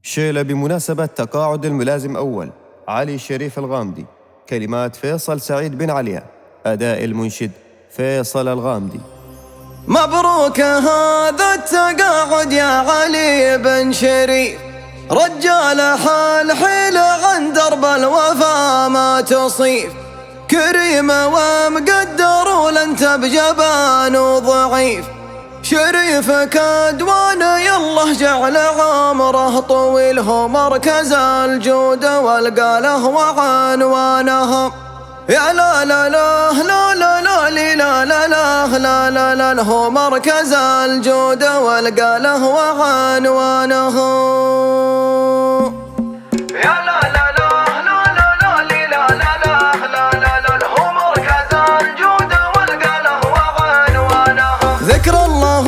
شيلة بمناسبة تقاعد الملازم أول علي شريف الغامدي. كلمات فيصل سعيد بن عليا، أداء المنشد فيصل الغامدي. مبروك هذا التقاعد يا علي بن شريف، رجال حال حيل عن درب الوفا ما تصيف، كريم ومقدر ولنت بجبان وضعيف، شريفك أدوان يالله جعل عمره طويل، هو مركز الجود والقاله وعنوانهم. يا لا لا لا لا لا لا لا لا لا لا لا لا لا، هو مركز الجود والقاله وعنوانه. يا لا لا لا لا لا لا لا لا لا لا لا، هو مركز الجود والقاله وعنوانه. ذكر الله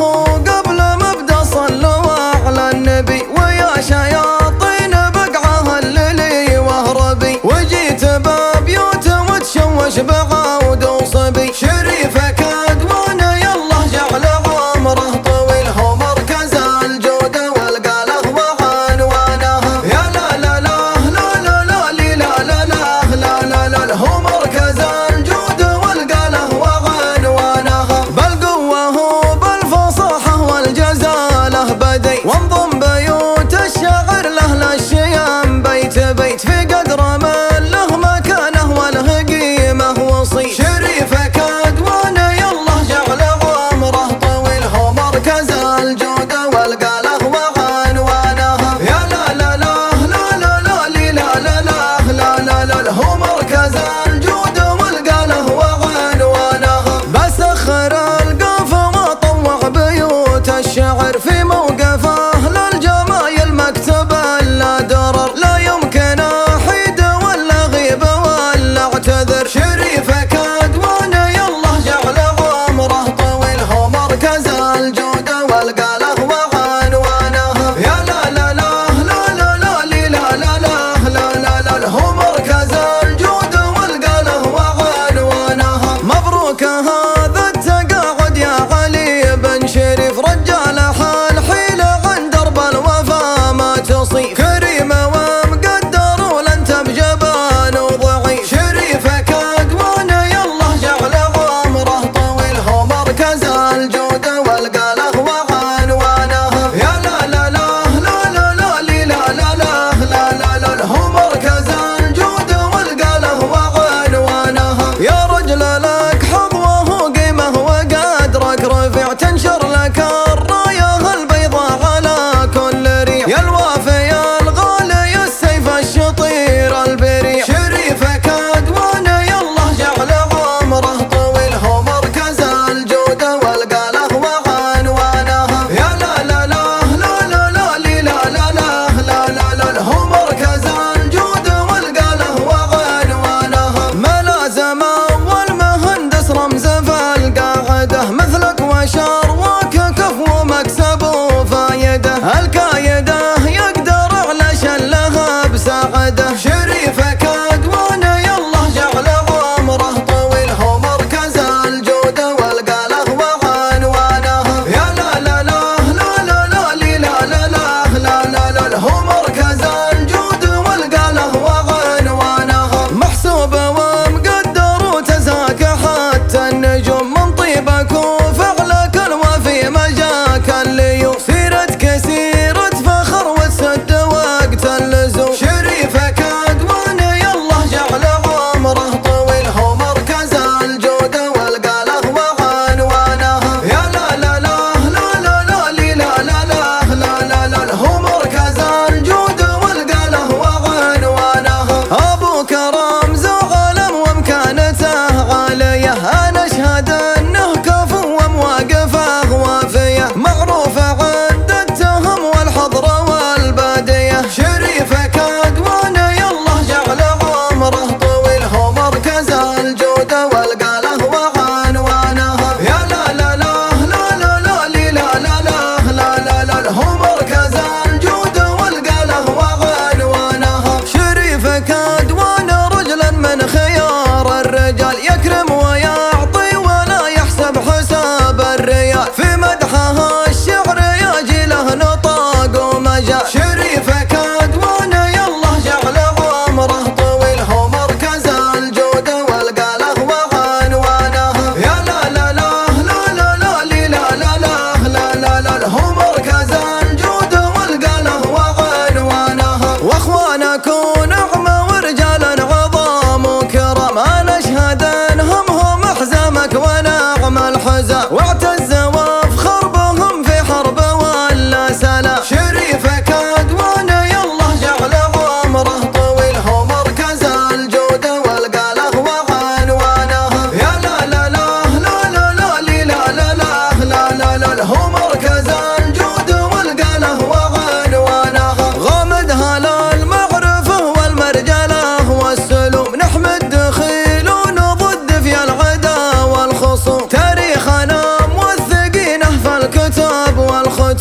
قبل مبدا صلوا على النبي، ويا شياطين بقعه الليلي واهربي، وجيت بابيوت وتشوش بعود وصبي، شريفك أدوان يالله جعل عمره طويل، هو مركز الجود والقاله وعنوانه.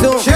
مكتوب.